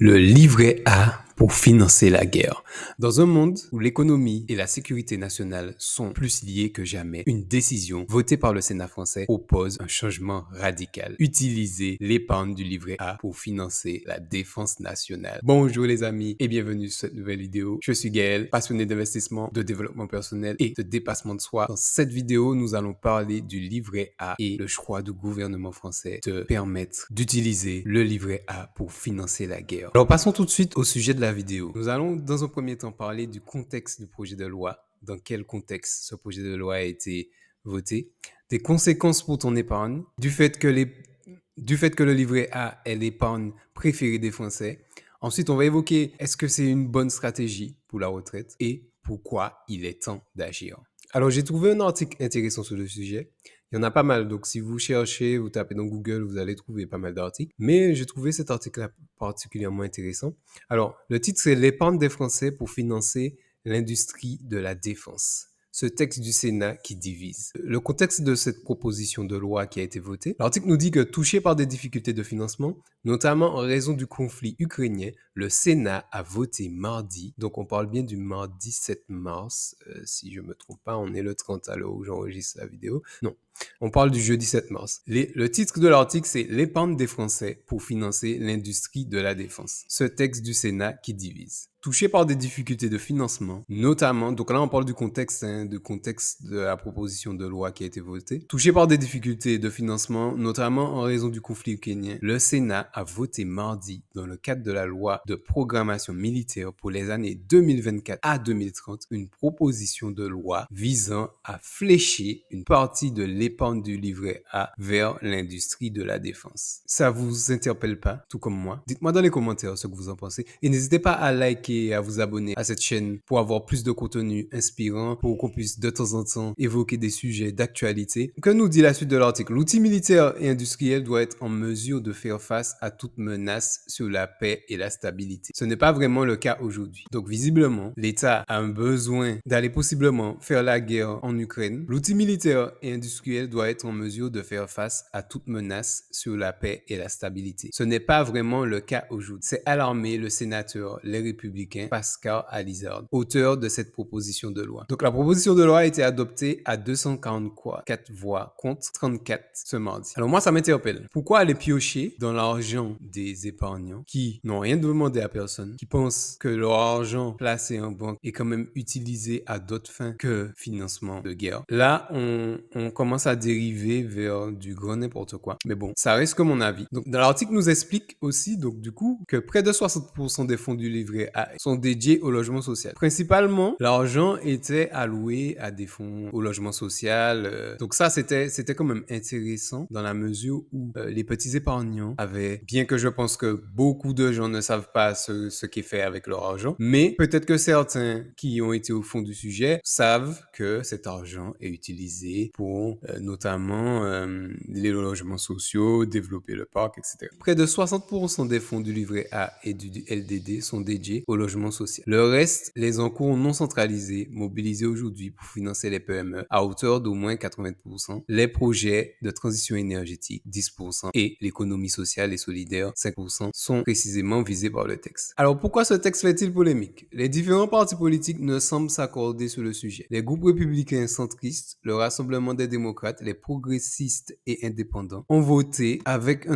Le livret A pour financer la guerre. Dans un monde où l'économie et la sécurité nationale sont plus liées que jamais, une décision votée par le Sénat français propose un changement radical. Utiliser l'épargne du livret A pour financer la défense nationale. Bonjour les amis et bienvenue sur cette nouvelle vidéo. Je suis Gaël, passionné d'investissement, de développement personnel et de dépassement de soi. Dans cette vidéo, nous allons parler du livret A et le choix du gouvernement français de permettre d'utiliser le livret A pour financer la guerre. Alors passons tout de suite au sujet de la vidéo. Nous allons dans un premier temps parler du contexte du projet de loi, dans quel contexte ce projet de loi a été voté, des conséquences pour ton épargne, du fait que le livret A est l'épargne préférée des Français. Ensuite, on va évoquer est-ce que c'est une bonne stratégie pour la retraite et pourquoi il est temps d'agir. Alors, j'ai trouvé un article intéressant sur le sujet. Il y en a pas mal, donc si vous cherchez, vous tapez dans Google, vous allez trouver pas mal d'articles. Mais j'ai trouvé cet article-là particulièrement intéressant. Alors, le titre, c'est l'épargne des Français pour financer l'industrie de la défense. Ce texte du Sénat qui divise. Le contexte de cette proposition de loi qui a été votée, l'article nous dit que touché par des difficultés de financement, notamment en raison du conflit ukrainien, le Sénat a voté mardi, donc on parle bien du mardi 7 mars, si je ne me trompe pas, on est le 30 à l'heure où j'enregistre la vidéo. Non, on parle du jeudi 7 mars. Le titre de l'article, c'est « L'épargne des Français pour financer l'industrie de la défense ». Ce texte du Sénat qui divise. Touché par des difficultés de financement, notamment, donc là on parle du contexte, du contexte de la proposition de loi qui a été votée. Touché par des difficultés de financement, notamment en raison du conflit ukrainien, le Sénat a voté mardi, dans le cadre de la loi de programmation militaire pour les années 2024 à 2030, une proposition de loi visant à flécher une partie de l'épargne du livret A vers l'industrie de la défense. Ça vous interpelle pas, tout comme moi? Dites-moi dans les commentaires ce que vous en pensez et n'hésitez pas à liker et à vous abonner à cette chaîne pour avoir plus de contenu inspirant, pour qu'on puisse de temps en temps évoquer des sujets d'actualité. Que nous dit la suite de l'article? L'outil militaire et industriel doit être en mesure de faire face à toute menace sur la paix et la stabilité. Ce n'est pas vraiment le cas aujourd'hui. Donc visiblement, l'État a un besoin d'aller possiblement faire la guerre en Ukraine. L'outil militaire et industriel doit être en mesure de faire face à toute menace sur la paix et la stabilité. Ce n'est pas vraiment le cas aujourd'hui. C'est alarmé le sénateur Les Républicains Pascal Alizard, auteur de cette proposition de loi. Donc la proposition de loi a été adoptée à 244 voix contre 34 ce mardi. Alors moi ça m'interpelle. Pourquoi aller piocher dans l'argent des épargnants qui n'ont rien demandé à personne, qui pensent que leur argent placé en banque est quand même utilisé à d'autres fins que financement de guerre? Là on commence à dériver vers du grand n'importe quoi. Mais bon, ça reste que mon avis. Donc dans l'article nous explique aussi donc du coup que près de 60% des fonds du livret A sont dédiés au logement social. Principalement, l'argent était alloué à des fonds au logement social. Donc ça, c'était quand même intéressant dans la mesure où les petits épargnants avaient, bien que je pense que beaucoup de gens ne savent pas ce qu'est fait avec leur argent, mais peut-être que certains qui ont été au fond du sujet savent que cet argent est utilisé pour notamment les logements sociaux, développer le parc, etc. Près de 60% des fonds du livret A et du LDD sont dédiés au logement social. Le reste, les encours non centralisés, mobilisés aujourd'hui pour financer les PME à hauteur d'au moins 80%, les projets de transition énergétique 10% et l'économie sociale et solidaire 5% sont précisément visés par le texte. Alors pourquoi ce texte fait-il polémique? Les différents partis politiques ne semblent s'accorder sur le sujet. Les groupes républicains centristes, le Rassemblement des démocrates, les progressistes et indépendants ont voté avec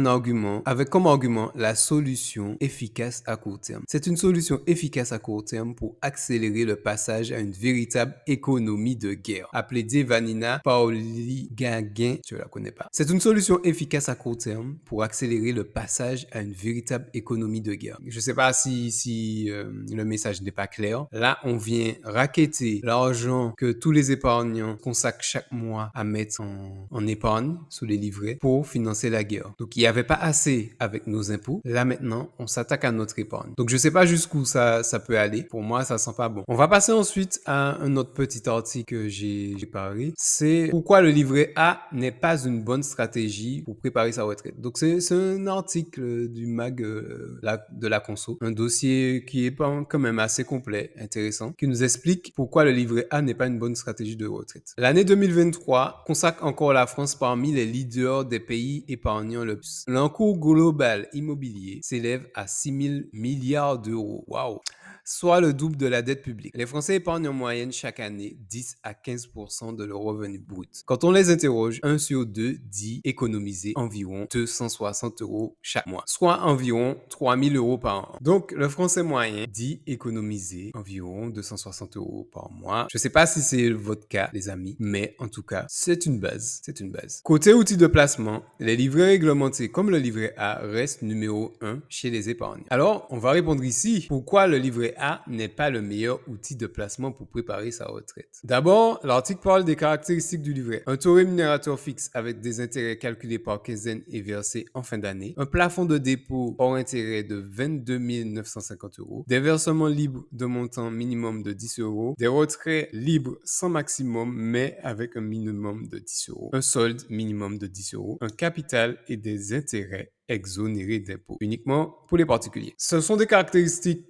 comme argument la solution efficace à court terme. C'est une solution efficace à court terme pour accélérer le passage à une véritable économie de guerre, appelée Devanina Paoli-Gagin, je la connais pas. C'est une solution efficace à court terme pour accélérer le passage à une véritable économie de guerre. Je sais pas si le message n'est pas clair. Là, on vient racketter l'argent que tous les épargnants consacrent chaque mois à mettre en épargne sous les livrets pour financer la guerre. Donc, il n'y avait pas assez avec nos impôts. Là, maintenant, on s'attaque à notre épargne. Donc, je sais pas jusqu'où ça peut aller. Pour moi, ça sent pas bon. On va passer ensuite à un autre petit article que j'ai préparé. C'est pourquoi le livret A n'est pas une bonne stratégie pour préparer sa retraite. Donc, c'est un article du mag de la Conso. Un dossier qui est quand même assez complet, intéressant, qui nous explique pourquoi le livret A n'est pas une bonne stratégie de retraite. L'année 2023 consacre encore la France parmi les leaders des pays épargnants le plus. L'encours global immobilier s'élève à 6 000 milliards d'euros. Waouh! Soit le double de la dette publique. Les Français épargnent en moyenne chaque année 10 à 15% de leur revenu brut. Quand on les interroge, 1 sur 2 dit économiser environ 260 euros chaque mois, soit environ 3 000 euros par an. Donc, le Français moyen dit économiser environ 260 euros par mois. Je ne sais pas si c'est votre cas, les amis, mais en tout cas, c'est une base. C'est une base. Côté outils de placement, les livrets réglementés comme le livret A restent numéro 1 chez les épargnants. Alors, on va répondre ici, pourquoi le livret A n'est pas le meilleur outil de placement pour préparer sa retraite. D'abord, l'article parle des caractéristiques du livret. Un taux rémunérateur fixe avec des intérêts calculés par quinzaine et versés en fin d'année, un plafond de dépôt hors intérêt de 22 950 euros, des versements libres de montant minimum de 10 euros, des retraits libres sans maximum mais avec un minimum de 10 euros, un solde minimum de 10 euros, un capital et des intérêts exonérés d'impôts, uniquement pour les particuliers. Ce sont des caractéristiques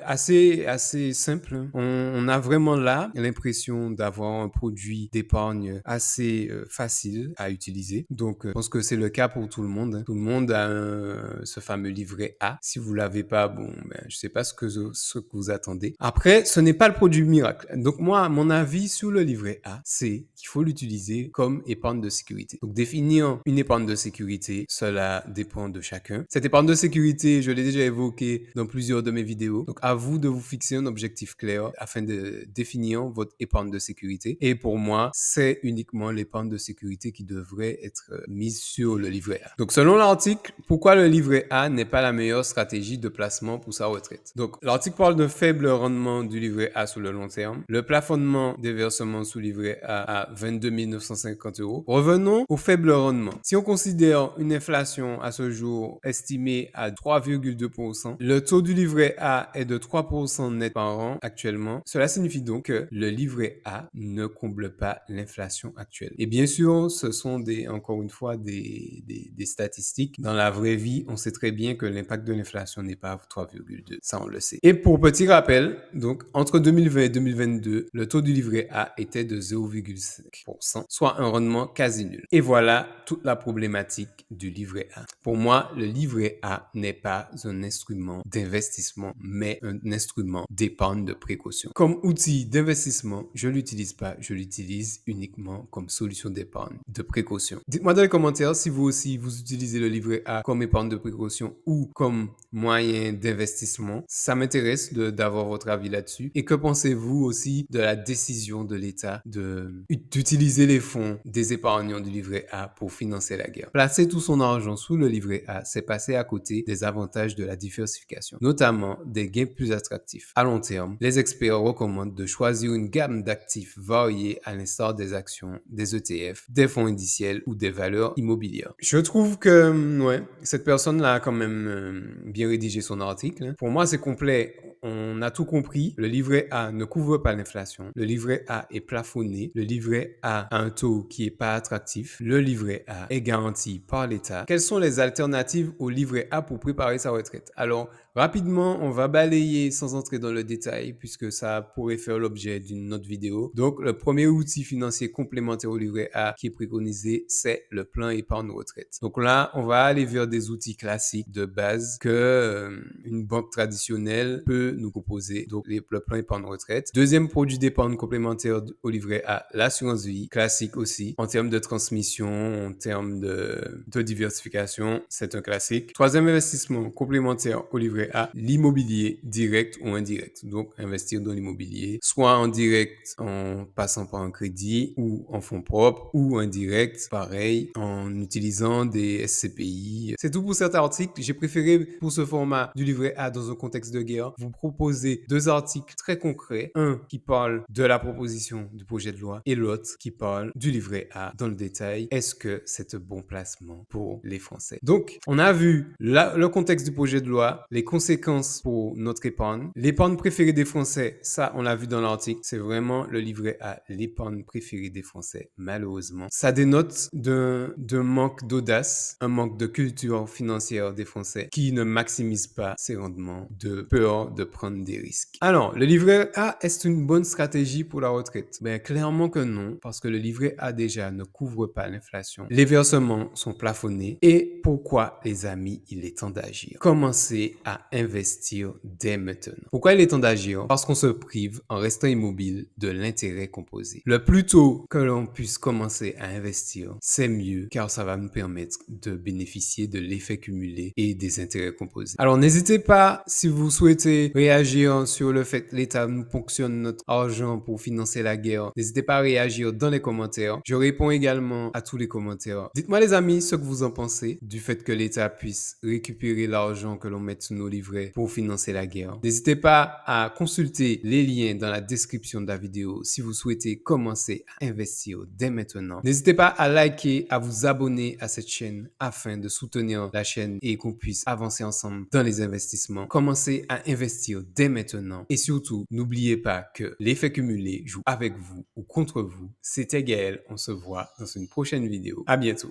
assez simple. On a vraiment là l'impression d'avoir un produit d'épargne assez facile à utiliser. Donc, je pense que c'est le cas pour tout le monde. Tout le monde a ce fameux livret A. Si vous l'avez pas, bon, je sais pas ce que vous attendez. Après, ce n'est pas le produit miracle. Donc, moi, mon avis sur le livret A, c'est qu'il faut l'utiliser comme épargne de sécurité. Donc, définir une épargne de sécurité, cela dépend de chacun. Cette épargne de sécurité, je l'ai déjà évoqué dans plusieurs de mes vidéos. Donc, à vous de vous fixer un objectif clair afin de définir votre épargne de sécurité. Et pour moi, c'est uniquement l'épargne de sécurité qui devrait être mise sur le livret A. Donc, selon l'article, pourquoi le livret A n'est pas la meilleure stratégie de placement pour sa retraite? Donc, l'article parle d'un faible rendement du livret A sur le long terme, le plafonnement des versements sous livret A à 22 950 euros. Revenons au faible rendement. Si on considère une inflation à ce jour estimée à 3,2%, le taux du livret A est de 3% net par an actuellement. Cela signifie donc que le livret A ne comble pas l'inflation actuelle. Et bien sûr, ce sont encore une fois des statistiques. Dans la vraie vie, on sait très bien que l'impact de l'inflation n'est pas 3,2. Ça, on le sait. Et pour petit rappel, donc, entre 2020 et 2022, le taux du livret A était de 0,5%, soit un rendement quasi nul. Et voilà toute la problématique du livret A. Pour moi, le livret A n'est pas un instrument d'investissement, mais un instrument d'épargne de précaution. Comme outil d'investissement, je ne l'utilise pas, je l'utilise uniquement comme solution d'épargne de précaution. Dites-moi dans les commentaires si vous aussi vous utilisez le livret A comme épargne de précaution ou comme moyen d'investissement. Ça m'intéresse d'avoir votre avis là-dessus. Et que pensez-vous aussi de la décision de l'État d'utiliser les fonds des épargnants du livret A pour financer la guerre? Placer tout son argent sous le livret A, c'est passer à côté des avantages de la diversification, notamment des gains plus attractifs. À long terme, les experts recommandent de choisir une gamme d'actifs variés à l'instar des actions, des ETF, des fonds indiciels ou des valeurs immobilières. Je trouve que cette personne-là a quand même bien rédigé son article. Pour moi, c'est complet. On a tout compris. Le livret A ne couvre pas l'inflation. Le livret A est plafonné. Le livret A a un taux qui est pas attractif. Le livret A est garanti par l'État. Quelles sont les alternatives au livret A pour préparer sa retraite? Alors, rapidement, on va balayer sans entrer dans le détail puisque ça pourrait faire l'objet d'une autre vidéo. Donc, le premier outil financier complémentaire au livret A qui est préconisé, c'est le plan épargne retraite. Donc là, on va aller vers des outils classiques de base que une banque traditionnelle peut nous proposer. Donc, le plan épargne retraite. Deuxième produit d'épargne complémentaire au livret A, l'assurance vie, classique aussi. En termes de transmission, en termes de diversification, c'est un classique. Troisième investissement complémentaire au livret A, l'immobilier direct ou indirect. Donc, investir dans l'immobilier, soit en direct en passant par un crédit ou en fonds propres, ou indirect, pareil, en utilisant des SCPI. C'est tout pour cet article. J'ai préféré, pour ce format du livret A dans un contexte de guerre, vous proposer deux articles très concrets. Un qui parle de la proposition du projet de loi et l'autre qui parle du livret A dans le détail. Est-ce que c'est un bon placement pour les Français? Donc, on a vu le contexte du projet de loi, les conséquences pour notre épargne. L'épargne préférée des Français, ça, on l'a vu dans l'article, c'est vraiment le livret A, l'épargne préférée des Français, malheureusement. Ça dénote d'un manque d'audace, un manque de culture financière des Français qui ne maximise pas ses rendements de peur de prendre des risques. Alors, le livret A, est-ce une bonne stratégie pour la retraite? Ben, clairement que non, parce que le livret A déjà ne couvre pas l'inflation. Les versements sont plafonnés. Et pourquoi, les amis, il est temps d'agir? Commencez à investir dès maintenant. Pourquoi il est temps d'agir? Parce qu'on se prive, en restant immobile, de l'intérêt composé. Le plus tôt que l'on puisse commencer à investir, c'est mieux, car ça va nous permettre de bénéficier de l'effet cumulé et des intérêts composés. Alors, n'hésitez pas, si vous souhaitez réagir sur le fait que l'État nous ponctionne notre argent pour financer la guerre, n'hésitez pas à réagir dans les commentaires. Je réponds également à tous les commentaires. Dites-moi, les amis, ce que vous en pensez du fait que l'État puisse récupérer l'argent que l'on met sur nos livrets pour financer la guerre. N'hésitez pas à consulter les liens dans la description de la vidéo si vous souhaitez commencer à investir dès maintenant. N'hésitez pas à liker, à vous abonner à cette chaîne afin de soutenir la chaîne et qu'on puisse avancer ensemble dans les investissements. Commencez à investir dès maintenant et surtout, n'oubliez pas que l'effet cumulé joue avec vous ou contre vous. C'était Gaël, on se voit dans une prochaine vidéo. À bientôt.